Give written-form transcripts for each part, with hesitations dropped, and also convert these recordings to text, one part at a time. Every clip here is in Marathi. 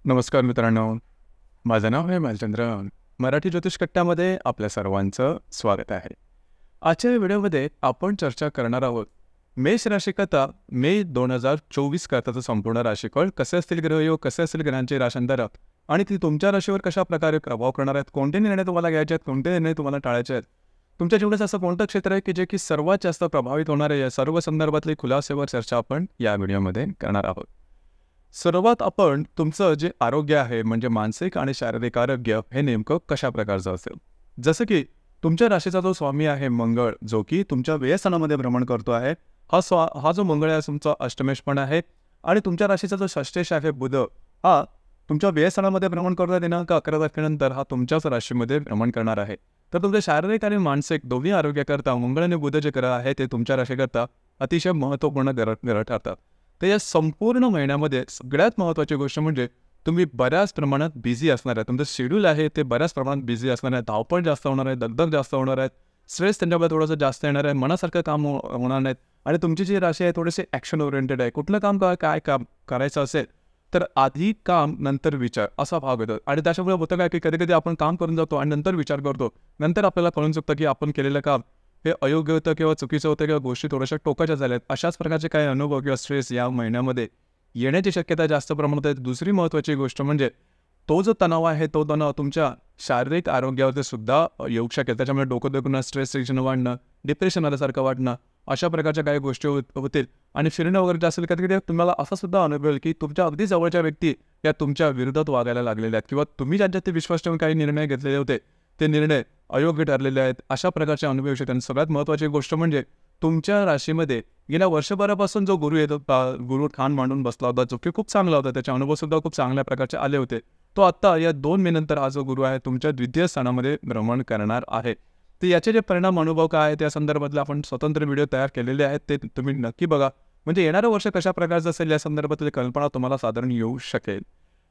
नमस्कार मित्रांनो, माझं नाव आहे भालचंद्र. मराठी ज्योतिष कट्ट्यामध्ये आपल्या सर्वांचं स्वागत आहे. आजच्या व्हिडिओमध्ये आपण चर्चा करणार आहोत मेष राशीकरता मे 2024 करताचं संपूर्ण राशीफळ कसे असतील, ग्रहयोग कसे असतील, ग्रहांचे राशांतर आणि ती तुमच्या राशीवर कशा प्रकारे प्रभाव करणार आहेत, कोणते निर्णय तुम्हाला घ्यायचे आहेत, कोणते निर्णय तुम्हाला टाळायचे आहेत, तुमच्या जीवनात असं कोणतं क्षेत्र आहे की जे की सर्वात जास्त प्रभावित होणार आहे, या सर्व संदर्भातली खुलासेवर चर्चा आपण या व्हिडिओमध्ये करणार आहोत. सर्वात आपण तुमचं जे आरोग्य आहे म्हणजे मानसिक आणि शारीरिक आरोग्य हे नेमकं कशा प्रकारचं असेल. जसं की तुमच्या राशीचा जो स्वामी आहे मंगळ, जो की तुमच्या व्ययस्थानामध्ये भ्रमण करतो आहे, हा जो मंगळ आहे तुमचा अष्टमेश पण आहे. आणि तुमच्या राशीचा जो षष्ठेश आहे बुध, हा तुमच्या व्ययस्थानामध्ये भ्रमण करतो आहे. दिनांक 11 तारखेनंतर हा तुमच्याच राशीमध्ये भ्रमण करणार आहे. तर तुमच्या शारीरिक आणि मानसिक दोन्ही आरोग्याकरता मंगळ आणि बुध जे ग्रह आहे ते तुमच्या राशीकरता अतिशय महत्त्वपूर्ण ग्रह ठरतात. तर या संपूर्ण महिन्यामध्ये सगळ्यात महत्त्वाची गोष्ट म्हणजे तुम्ही बऱ्याच प्रमाणात बिझी असणार आहे. तुमचं शेड्यूल आहे ते बऱ्याच प्रमाणात बिझी असणार आहे. धावपळ जास्त होणार आहे, दगदग जास्त होणार आहे, स्ट्रेस त्यांच्यामध्ये थोडंसं जास्त येणार आहे, मनासारखं काम होणार नाहीत. आणि तुमची जी राशी आहे थोडेसे ॲक्शन ओरिएंटेड आहे. कुठलं काम काय काम करायचं असेल तर आधी काम नंतर विचार असा भाग येतो. आणि त्याच्यामुळे होतं काय की कधी कधी आपण काम करून जातो आणि नंतर विचार करतो. नंतर आपल्याला कळून चुकतं की आपण केलेलं काम हे अयोग्य होतं किंवा चुकीचं होतं किंवा गोष्टी थोड्याशा टोकाच्या झाल्यात. अशाच प्रकारचे काही अनुभव किंवा स्ट्रेस या महिन्यामध्ये येण्याची शक्यता जास्त प्रमाणात आहे. दुसरी महत्त्वाची गोष्ट म्हणजे तो जो तणाव आहे तो तणाव तुमच्या शारीरिक आरोग्यावरती सुद्धा येऊ शकेल. त्याच्यामुळे डोकं दुखणं, स्ट्रेस टेन्शन वाढणं, डिप्रेशन आल्यासारखं वाटणं, अशा प्रकारच्या काही गोष्टी होतील. आणि फिरणं वगैरे जे असेल कधी कधी तुम्हाला असा सुद्धा अनुभव येईल की तुमच्या अगदी जवळच्या व्यक्ती या तुमच्या विरोधात वागायला लागलेल्या आहेत किंवा तुम्ही ज्यांच्यात ते विश्वास ठेवून काही निर्णय घेतलेले होते ते निर्णय अयोग्य ठरलेले आहेत. अशा प्रकारचे अनुभव येऊ शकतात. आणि सगळ्यात महत्त्वाची गोष्ट म्हणजे तुमच्या राशीमध्ये गेल्या वर्षभरापासून जो गुरु येतो, गुरु ठाण मांडून बसला होता, जो की खूप चांगला होता, त्याचे अनुभवसुद्धा खूप चांगल्या प्रकारचे आले होते, तो आत्ता या 2 महिन्यानंतर हा जो गुरु आहे तुमच्या द्वितीय स्थानामध्ये भ्रमण करणार आहे. तर याचे जे परिणाम अनुभव काय आहेत त्या संदर्भातले आपण स्वतंत्र व्हिडिओ तयार केलेले आहेत, ते तुम्ही नक्की बघा. म्हणजे येणारं वर्ष कशा प्रकारचं असेल या संदर्भातली कल्पना तुम्हाला साधारण येऊ शकेल.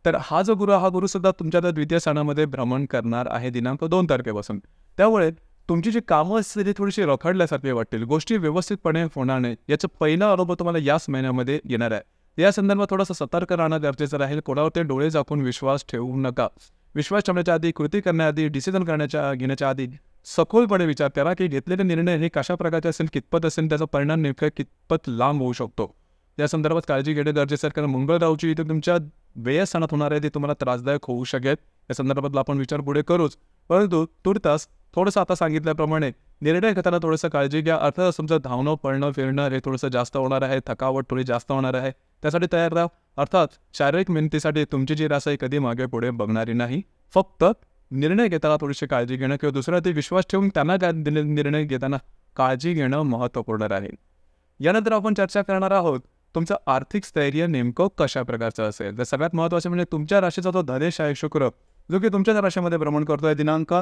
तर हा जो गुरु हा गुरुसुद्धा तुमच्या त्या द्वितीय स्थानामध्ये भ्रमण करणार आहे दिनांक 2 तारखेपासून. त्यामुळे तुमची जी कामं असतील ती थोडीशी रखडल्यासारखी वाटतील, गोष्टी व्यवस्थितपणे होणार नाही. याचा पहिला अनुभव तुम्हाला याच महिन्यामध्ये येणार आहे. या संदर्भात थोडंसं सतर्क राहणं गरजेचं राहील. कोणावर ते डोळे झाकून विश्वास ठेवू नका. विश्वास ठेवण्याच्या आधी, कृती करण्याआधी, डिसिजन घेण्याच्या आधी सखोलपणे विचार करा की घेतलेले निर्णय हे कशा प्रकारचे असेल, कितपत असेल, त्याचा परिणाम नेमका कितपत लांब होऊ शकतो. या संदर्भात काळजी घेणे गरजेचं आहे. कारण मंगळ राहूची इथे तुमच्या व्ययस्थानात होणार आहे ते तुम्हाला त्रासदायक होऊ शकेल. या संदर्भातला आपण विचार पुढे करूच, परंतु तुर्तास थोडंसं आता सांगितल्याप्रमाणे निर्णय घेताना थोडंसं काळजी घ्या. अर्थात तुमचं धावणं, पळणं, फिरणं हे थोडंसं जास्त होणार आहे, थकावट थोडी जास्त होणार आहे, त्यासाठी तयार राहा. अर्थात शारीरिक मेहनतीसाठी तुमची जी रास आहे कधी मागे पुढे बघणारी नाही. फक्त निर्णय घेताना थोडीशी काळजी घेणं किंवा दुसऱ्यावरती विश्वास ठेवून त्यांना निर्णय घेताना काळजी घेणं महत्त्वपूर्ण राहील. यानंतर आपण चर्चा करणार आहोत तुमचं आर्थिक स्थैर्य नेमकं कशा प्रकारचं असेल. तर सगळ्यात महत्त्वाचं म्हणजे तुमच्या राशीचा जो धनेश आहे शुक्र, जो की तुमच्या राशीमध्ये भ्रमण करतोय दिनांक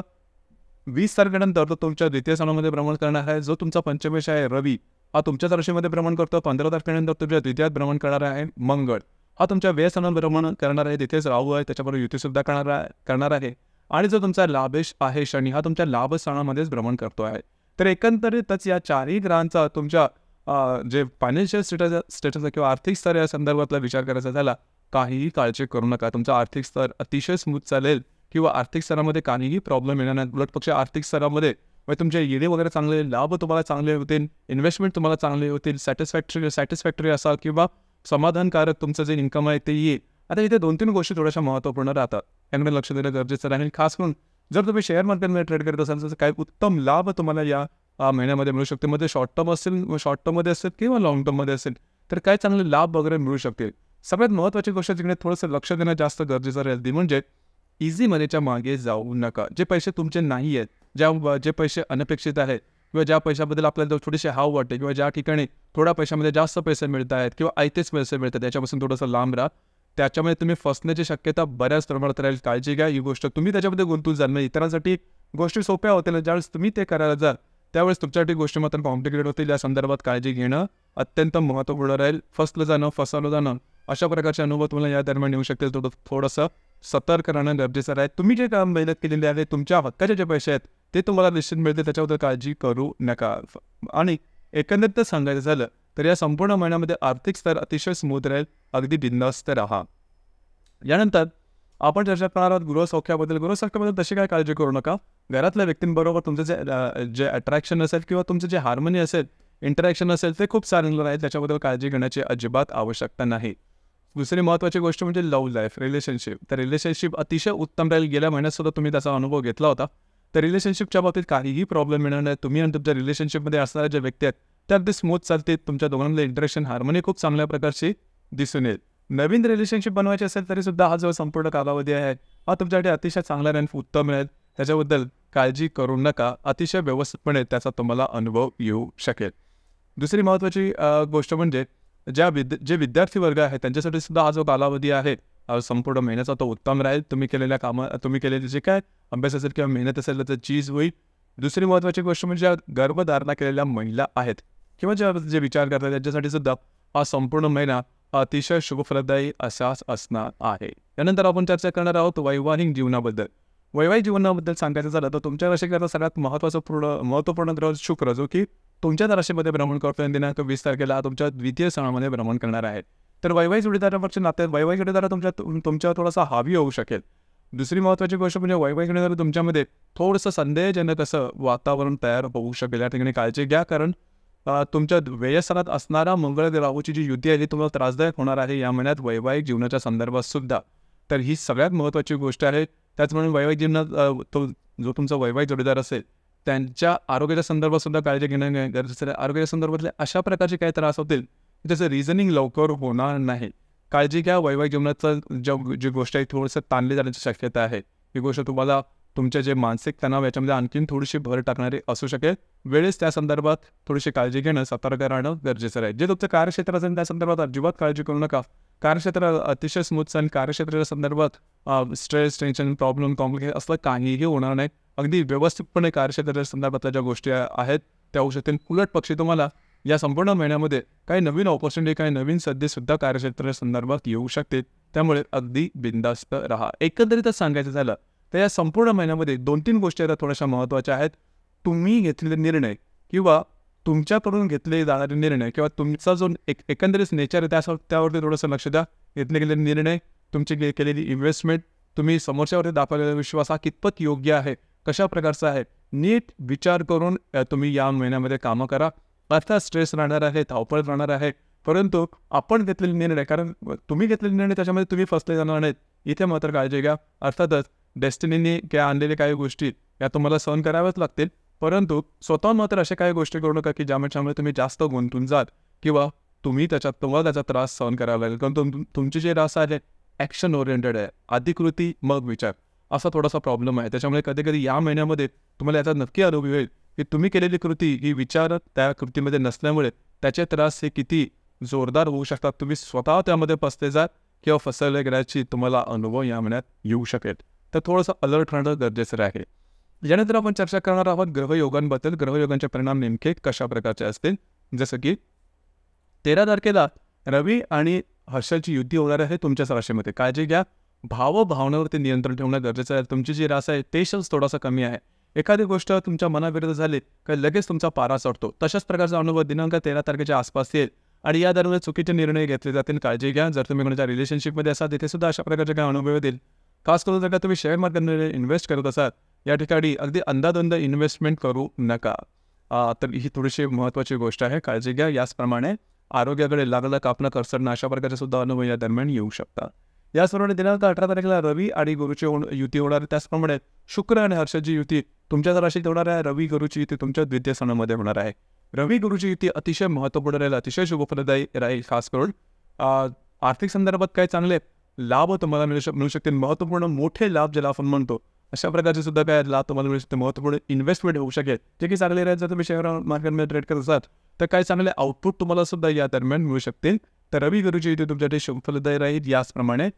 20 तारखेनंतर तो तुमच्या द्वितीय स्थानामध्ये भ्रमण करणार आहे. जो तुमचा पंचमेश आहे रवी, हा तुमच्याच राशीमध्ये भ्रमण करतो. 15 तारखेनंतर तुमच्या द्वितीयात भ्रमण करणार आहे मंगळ, हा तुमच्या व्ययस्थानात भ्रमण करणार आहे. तिथेच राहू आहे, त्याच्याबरोबर युतीसुद्धा करणार आहे. आणि जो तुमचा लाभेश आहे शनी, हा तुमच्या लाभस्थानामध्येच भ्रमण करतो आहे. तर एकंदरीतच या चारही ग्रहांचा तुमच्या जे फायनान्शियल स्टेटस किंवा आर्थिक स्तर या संदर्भातला विचार करायचा झाला, काहीही काळजी करू नका. तुमचा आर्थिक स्तर अतिशय स्मूथ चालेल किंवा आर्थिक स्तरामध्ये काहीही प्रॉब्लेम येणार नाही. उलट पक्ष आर्थिक स्तरामध्ये तुमचे येणे वगैरे चांगले, लाभ तुम्हाला चांगले होतील, इन्व्हेस्टमेंट तुम्हाला चांगले होतील, सॅटिस्फॅक्टरी असाल किंवा समाधानकारक तुमचं जे इन्कम आहे ते येईल. आता इथे 2-3 गोष्टी थोड्याशा महत्त्वपूर्ण राहतात, याकडे लक्ष देणं गरजेचं राहील. खास करून जर तुम्ही शेअर मार्केटमध्ये ट्रेड करत असाल तर काही उत्तम लाभ तुम्हाला या महिन्यामध्ये मिळू शकते. मध्ये शॉर्ट टर्ममध्ये असेल किंवा लॉंग टर्ममध्ये असेल तर काय चांगले लाभ वगैरे मिळू शकतील. सगळ्यात महत्त्वाची गोष्ट जिकडे थोडंसं लक्ष देणं जास्त गरजेचं राहील ती म्हणजे इझी मनीच्या मागे जाऊ नका. जे पैसे तुमचे नाही आहेत, जे पैसे अनपेक्षित आहेत किंवा ज्या पैशाबद्दल आपल्याला थोडीशी हाव वाटते किंवा ज्या ठिकाणी थोड्या पैशामध्ये जास्त पैसे मिळत आहेत किंवा आयतेच पैसे मिळतात त्याच्यापासून थोडंसं लांब राहा. त्याच्यामुळे तुम्ही फसण्याची शक्यता बऱ्याच प्रमाणात राहील. काळजी घ्या. ही गोष्ट तुम्ही त्याच्यामध्ये गुंतून जाल. म्हणजे इतरांसाठी गोष्टी सोप्या होतील, ज्यावेळेस तुम्ही ते करायला जाल त्यावेळेस तुमच्यासाठी गोष्टी मात्र कॉम्प्लिकेटेड होतील. या संदर्भात काळजी घेणं अत्यंत महत्त्वपूर्ण राहील. फसवलं जाणं अशा प्रकारचे अनुभव तुम्हाला या दरम्यान येऊ शकतील. थोडंसं सतर्क राहणं गरजेचं आहे. तुम्ही जे काम मेहनत केलेली आहे, तुमच्या हक्काचे जे पैसे आहेत ते तुम्हाला निश्चित मिळते, त्याच्याबद्दल काळजी करू नका. आणि एकंदरीत सांगायचं झालं तर या संपूर्ण महिन्यामध्ये आर्थिक स्तर अतिशय स्मूथ राहील. अगदी बिंदास्त राहा. यानंतर आपण चर्चा करणार आहोत गृहसौख्याबद्दल. गृहसौख्याबद्दल तशी काय काळजी करू नका. घरातल्या व्यक्तींबरोबर तुमचं जे अट्रॅक्शन असेल किंवा तुमचं जे हार्मनी असेल, इंटरॅक्शन असेल ते खूप चांगलं राहील. त्याच्याबद्दल काळजी घेण्याची अजिबात आवश्यकता नाही. दुसरी महत्त्वाची गोष्ट म्हणजे लव्ह लाईफ, रिलेशनशिप. तर रिलेशनशिप अतिशय उत्तम राहील. गेल्या महिन्यात सुद्धा तुम्ही त्याचा अनुभव घेतला होता. तर रिलेशनशिपच्या बाबतीत काहीही प्रॉब्लेम येणार नाही. तुम्ही आणि तुमच्या रिलेशनशिपमध्ये असणाऱ्या ज्या व्यक्ती आहेत त्या अगदी स्मूथ चालतील. तुमच्या दोघांमधलं इंटरॅक्शन, हार्मनी खूप चांगल्या प्रकारची दिसून येईल. नवीन रिलेशनशिप बनवायची असेल तरी सुद्धा हा जो संपूर्ण कालावधी आहे हा तुमच्यासाठी अतिशय चांगला राहील, उत्तम राहील. त्याच्याबद्दल काळजी करू नका. अतिशय व्यवस्थितपणे त्याचा तुम्हाला अनुभव येऊ शकेल. दुसरी महत्त्वाची गोष्ट म्हणजे जे विद्यार्थी वर्ग आहे त्यांच्यासाठी सुद्धा हा जो कालावधी आहे संपूर्ण महिन्याचा तो उत्तम राहील. तुम्ही केलेली जे काय अभ्यास असेल किंवा मेहनत असेल त्याचं चीज होईल. दुसरी महत्त्वाची गोष्ट म्हणजे गर्भधारणा केलेल्या महिला आहेत किंवा जे विचार करतात त्यांच्यासाठी सुद्धा हा संपूर्ण महिना अतिशय शुभफलदायी असाच असणार आहे. त्यानंतर आपण चर्चा करणार आहोत वैवाहिक जीवनाबद्दल. वैवाहिक जीवनाबद्दल सांगायचं झालं तर तुमच्या राशीकरता सगळ्यात महत्त्वपूर्ण ग्रह शुक्र, जो की तुमच्या राशीमध्ये भ्रमण करतोय. दिनांक 20 तारखेला तुमच्या द्वितीय स्थानामध्ये भ्रमण करणार आहे. तर वैवाहिक जोडीदाराच्या नात्यात वैवाहिक जोडीदार तुमच्यावर थोडासा हावी होऊ शकेल. दुसरी महत्त्वाची गोष्ट म्हणजे वैवाहिक जोडीदार तुमच्यामध्ये थोडंसं संदेहजनक असं वातावरण तयार होऊ शकेल. या ठिकाणी काळजी घ्या, कारण तुमच्या व्ययस्थानात असणारा मंगळ राहूची जी युती आहे ती तुम्हाला त्रासदायक होणार आहे या महिन्यात वैवाहिक जीवनाच्या संदर्भात सुद्धा. तर ही सगळ्यात महत्त्वाची गोष्ट आहे. त्याचप्रमाणे वैवाहिक जीवनात जो तुमचा वैवाहिक जोडीदार असेल त्यांच्या आरोग्याच्या संदर्भात सुद्धा काळजी घेणं गरजेचं आहे. आरोग्याच्या संदर्भातले अशा प्रकारचे काही त्रास होतील त्याचं रिझनिंग लवकर होणार नाही. काळजी घ्या. वैवाहिक जीवनाचं जी गोष्ट आहे थोडंसं ताणली जाण्याची शक्यता आहे. ही गोष्ट तुम्हाला तुमचे जे मानसिक तणाव याच्यामध्ये आणखीन थोडीशी भर टाकणारी असू शकेल. वेळेस त्या संदर्भात थोडीशी काळजी घेणं, सतर्क राहणं गरजेचं आहे. जे तुमचं कार्यक्षेत्र असेल त्या संदर्भात अजिबात काळजी करू नका. कार्यक्षेत्र अतिशय स्मूथ आणि कार्यक्षेत्राच्या संदर्भात स्ट्रेस, टेन्शन, प्रॉब्लेम, कॉम्प्लिकेशन असलं काहीही होणार नाही. अगदी व्यवस्थितपणे कार्यक्षेत्राच्या संदर्भातल्या ज्या गोष्टी आहेत त्या होऊ शकतील. उलट पक्षी तुम्हाला या संपूर्ण महिन्यामध्ये काही नवीन ऑपॉर्च्युनिटी, काही नवीन संधीसुद्धा कार्यक्षेत्राच्या संदर्भात येऊ शकतील. त्यामुळे अगदी बिंदास्त राहा. एकंदरीतच सांगायचं झालं तर या संपूर्ण महिन्यामध्ये 2-3 गोष्टी आता थोड्याशा महत्त्वाच्या आहेत. तुम्ही घेतलेले निर्णय किंवा तुमच्याकडून घेतले जाणारे निर्णय किंवा तुमचा जो एकंदरीत नेचर आहे त्यावरती थोडंसं लक्ष द्या. घेतले गेलेले निर्णय, तुमची केलेली इन्व्हेस्टमेंट, तुम्ही समोरच्यावरती दाखवलेला विश्वास हा कितपत योग्य आहे, कशा प्रकारचा आहे, नीट विचार करून तुम्ही या महिन्यामध्ये कामं करा. अर्थात स्ट्रेस राहणार आहे, धावपळ राहणार आहे, परंतु आपण घेतलेले निर्णय, कारण तुम्ही घेतलेले निर्णय त्याच्यामध्ये तुम्ही फसले जाणार नाहीत. इथे मात्र काळजी घ्या. अर्थातच डेस्टिनीने आणलेल्या काही गोष्टी या तुम्हाला सहन कराव्याच लागतील, परंतु स्वतःहून मात्र अशा काही गोष्टी करू नका की ज्यामुळे तुम्ही जास्त गुंतून जाल किंवा तुम्हाला त्याचा त्रास सहन करावा लागेल. कारण तुमची जे रास आहे ॲक्शन ओरिएंटेड आहे. आधी कृती मग विचार असा थोडासा प्रॉब्लेम आहे. त्याच्यामुळे कधी या महिन्यामध्ये तुम्हाला याचा नक्की अनुभव येईल की तुम्ही केलेली कृती ही विचार त्या कृतीमध्ये नसल्यामुळे त्याचे त्रास हे किती जोरदार होऊ शकतात. तुम्ही स्वतः त्यामध्ये फसले जाल किंवा फसवले गेल्याची तुम्हाला अनुभव या महिन्यात येऊ शकेल. तर थोडंसं अलर्ट राहणं गरजेचं आहे. यानंतर आपण चर्चा करणार आहोत ग्रहयोगांबद्दल. ग्रहयोगांचे परिणाम नेमके कशा प्रकारचे असतील. जसं की 13 तारखेला रवी आणि हर्षाची युती होणार आहे तुमच्याच राशीमध्ये. काळजी घ्या. भावभावनावरती नियंत्रण ठेवणं गरजेचं आहे. तुमची जी रास आहे पेशन्स थोडासा कमी आहे. एखादी गोष्ट तुमच्या मनाविरुद्ध झाली का लगेच तुमचा पारा चढतो. तशाच प्रकारचा अनुभव दिनांक 13 तारखेच्या आसपास येईल आणि या दरम्यान चुकीचे निर्णय घेतले जातील. काळजी घ्या. जर तुम्ही कोणाच्या रिलेशनशिपमध्ये असाल तिथे सुद्धा अशा प्रकारचे काही अनुभव येतील. खास करून जर का तुम्ही शेअर मार्केटमध्ये इन्व्हेस्ट करत असाल या ठिकाणी अगदी अंदाधुंद इन्व्हेस्टमेंट करू नका. तर ही थोडीशी महत्त्वाची गोष्ट आहे. काळजी घ्या. याचप्रमाणे आरोग्याकडे लागलं कापणं करसरणं अशा प्रकारचे सुद्धा अनुभव या दरम्यान येऊ शकतात. याचप्रमाणे दिनांक 18 तारखेला रवी आणि गुरुची युती होणार आहे. त्याचप्रमाणे शुक्र आणि हर्षाची युती तुमच्याच राशीत होणार आहे. रवी गुरुची युती तुमच्या द्वितीय स्थानामध्ये होणार आहे. रवी गुरुची युती अतिशय महत्त्वपूर्ण राहील, अतिशय शुभफलदायी राहील. खास करून आर्थिक संदर्भात काय चांगले लाभ तुम्हाला मिळू शकतील. महत्त्वपूर्ण मोठे लाभ ज्याला आपण म्हणतो अशा प्रकारचे सुद्धा काय लाभ तुम्हाला मिळू शकते. महत्त्वपूर्ण इन्व्हेस्टमेंट होऊ शकेल जे की चांगले राहील. जर तुम्ही शेअर मार्केटमध्ये ट्रेड करत असाल तर काही चांगले आउटपुट तुम्हाला सुद्धा या दरम्यान मिळू शकतील. तर रवी गुरुची युती तुमच्यासाठी शुभफलदायी राहील. याचप्रमाणे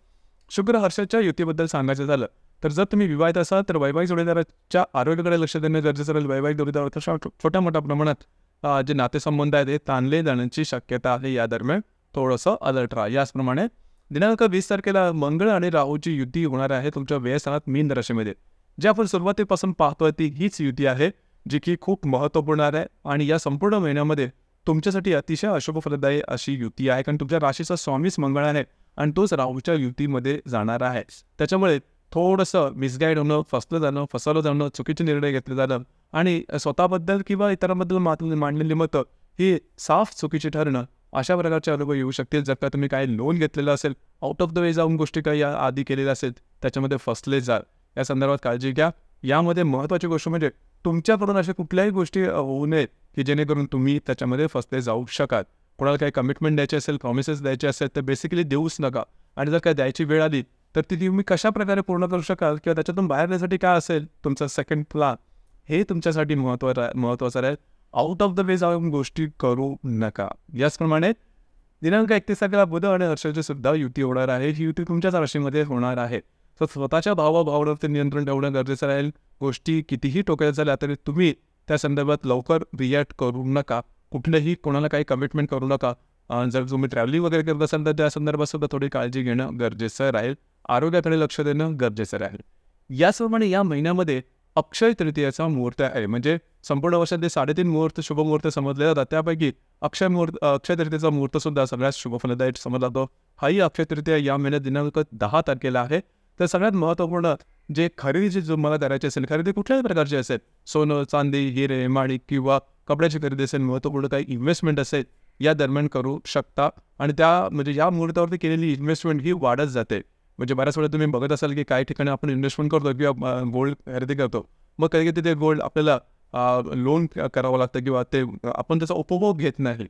शुक्र हर्षाच्या युतीबद्दल सांगायचं झालं तर जर तुम्ही विवाहित असाल तर वैवाहिक जोडीदाराच्या आरोग्याकडे लक्ष देणं गरजेचं राहील. वैवाहिक जोडीदाराच्या छोट्या मोठ्या प्रमाणात जे नातेसंबंध आहेत ते ताणले जाण्याची शक्यता आहे. या दरम्यान थोडंसं अलर्ट राहा. याचप्रमाणे दिनांक 20 तारखेला मंगळ आणि राहूची युती होणार आहे तुमच्या व्ययस्थानात मीन राशीमध्ये. जे आपण सुरुवातीपासून पाहतोय ती हीच युती आहे जी की खूप महत्त्वपूर्ण आहे आणि या संपूर्ण महिन्यामध्ये तुमच्यासाठी अतिशय अशुभफलदायी अशी युती आहे. कारण तुमच्या राशीचा स्वामीच मंगळ आहे आणि तोच राहूच्या युतीमध्ये जाणार आहे. त्याच्यामुळे थोडंसं मिसगाईड होणं, फसवलं जाणं, चुकीचे निर्णय घेतले जाणं आणि स्वतःबद्दल किंवा इतरांबद्दल मांडलेली मतं ही साफ चुकीची ठरणं, अशा प्रकारचे अनुभव येऊ शकतील. जर का तुम्ही काही लोन घेतलेलं असेल, आउट ऑफ द वे जाऊन गोष्टी काही आधी केलेल्या असेल, त्याच्यामध्ये फसले जाल. या संदर्भात काळजी घ्या. यामध्ये महत्त्वाची गोष्ट म्हणजे तुमच्याकडून अशा कुठल्याही गोष्टी होऊ नयेत की जेणेकरून तुम्ही त्याच्यामध्ये फसले जाऊ शकाल. कोणाला काही कमिटमेंट द्यायची असेल, प्रॉमिसेस द्यायचे असेल तर बेसिकली देऊच नका. आणि जर काय द्यायची वेळ आली तर ती तुम्ही कशाप्रकारे पूर्ण करू शकाल किंवा त्याच्यातून बाहेर येण्यासाठी काय असेल तुमचा सेकंड प्लॅन, हे तुमच्यासाठी महत्त्वाचं राहील. आउट ऑफ द वे जाऊन गोष्टी करू नका. याचप्रमाणे दिनांक 31 तारखेला बुध आणि हर्षाची सुद्धा युती होणार आहे. ही युती तुमच्याच राशीमध्ये होणार आहे. तर स्वतःच्या भावाभावावरती नियंत्रण ठेवणं गरजेचं राहील. गोष्टी कितीही टोकाच्या झाल्या तरी तुम्ही त्या संदर्भात लवकर रिॲक्ट करू नका. कुठलंही कोणाला काही कमिटमेंट करू नका. जर तुम्ही ट्रॅव्हलिंग वगैरे करत असाल तर त्या संदर्भात सुद्धा थोडी काळजी घेणं गरजेचं राहील. आरोग्याकडे लक्ष देणं गरजेचं राहील. याचप्रमाणे या महिन्यामध्ये अक्षय तृतीयेचा मुहूर्त आहे. म्हणजे संपूर्ण वर्षातले 3.5 मुहूर्त शुभ मुहूर्त समजले जातात. त्यापैकी अक्षय तृतीयेचा मुहूर्त सुद्धा सगळ्यात शुभफलदायी समजला जातो. हाही अक्षय तृतीया या महिन्यात दिनांक 10 तारखेला आहे. तर सगळ्यात महत्त्वपूर्ण जे खरेदीची जो मला करायची असेल, खरेदी कुठल्याही प्रकारची असेल, सोनं, चांदी, हिरे, माणिक किंवा कपड्याची खरेदी असेल, महत्त्वपूर्ण काही इन्व्हेस्टमेंट असेल, या दरम्यान करू शकता. आणि म्हणजे या मुहूर्तावरती केलेली इन्व्हेस्टमेंट ही वाढत जाते. म्हणजे बऱ्याच वेळा तुम्ही बघत असाल की काही ठिकाणी आपण इन्व्हेस्टमेंट करतो किंवा गोल्ड खरेदी करतो. मग कधी ते गोल्ड आपल्याला लोन करावं लागतं किंवा ते आपण त्याचा उपभोग घेत नाही.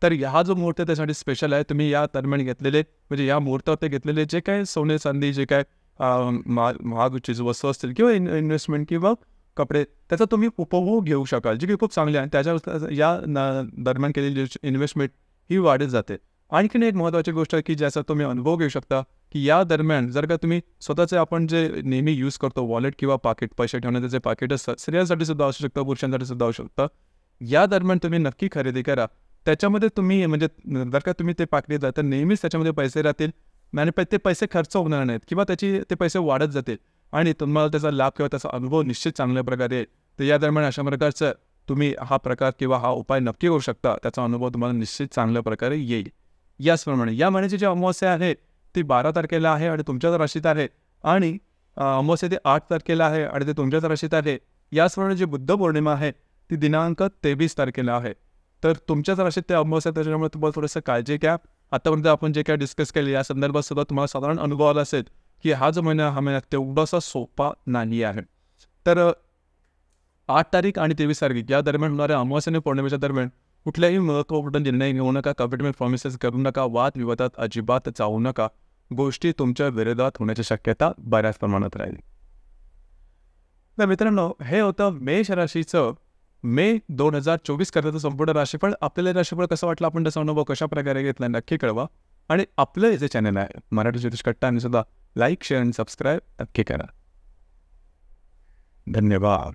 तर हा जो मुहूर्त त्यासाठी स्पेशल आहे. तुम्ही या दरम्यान घेतलेले म्हणजे या मुहूर्तावर घेतलेले जे काय सोने चांदी जे काय महाग वस्तू असतील किंवा इन्व्हेस्टमेंट किंवा कपडे, त्याचा तुम्ही उपभोग घेऊ शकाल, जे की खूप चांगले आहे. त्याच्या या दरम्यान केलेली इन्व्हेस्टमेंट ही वाढत जाते. आणखीन एक महत्त्वाची गोष्ट आहे की ज्याचा तुम्ही अनुभव घेऊ शकता की या दरम्यान जर का तुम्ही स्वतःचे आपण जे नेहमी यूज करतो वॉलेट किंवा पाकिट, पैसे ठेवण्याचे जे पाकिट असतात, स्त्रियांसाठी सुद्धा असू शकतं, पुरुषांसाठी सुद्धा असू शकतं. या दरम्यान तुम्ही नक्की खरेदी करा. त्याच्यामध्ये तुम्ही म्हणजे जर का तुम्ही ते पाकिट घेतलं तर नेहमीच त्याच्यामध्ये पैसे राहतील आणि ते पैसे खर्च होणार नाहीत किंवा ते पैसे वाढत जातील आणि तुम्हाला त्याचा लाभ किंवा त्याचा अनुभव निश्चित चांगल्या प्रकारे येईल. तर या दरम्यान अशा प्रकारचं तुम्ही हा प्रकार किंवा हा उपाय नक्की करू शकता. त्याचा अनुभव तुम्हाला निश्चित चांगल्या प्रकारे येईल. याचप्रमाणे या महिन्याची जी अमावस्या आहे ती 12 तारखेला आहे आणि तुमच्याच राशीत आहे. आणि अमावस्या ती 8 तारखेला आहे आणि ते तुमच्याच राशीत आहे. याचप्रमाणे जी बुद्ध पौर्णिमा आहे ती दिनांक 23 तारखेला आहे. तर तुमच्याच राशीत ते अमावस्या, त्याच्यामुळे तुम्हाला थोडंसं काळजी घ्या. आतापर्यंत आपण जे काही डिस्कस केले या संदर्भात सुद्धा तुम्हाला साधारण अनुभव आला असेल की हा महिना तेवढासा सोपा नाही आहे. तर 8 तारीख आणि 23 तारीख या दरम्यान होणाऱ्या अमावस्या आणि पौर्णिमेच्या दरम्यान कुठल्याही महत्त्वपूर्ण निर्णय घेऊ नका, कमिटमेंट प्रॉमिसेस करू नका, वादविवादात अजिबात जाऊ नका. गोष्टी तुमच्या विरोधात होण्याची शक्यता बऱ्याच प्रमाणात राहील. तर मित्रांनो, हे होतं मेष राशीचं मे 2024 करताचं संपूर्ण राशीफळ. आपल्याला राशीफळ कसं वाटलं, आपण त्याचा अनुभव कशा प्रकारे घेतला नक्की कळवा. आणि आपलं जे चॅनल आहे मराठी ज्योतिष कट्टा आणि सुद्धा लाईक, शेअर आणि सबस्क्राईब नक्की करा. धन्यवाद.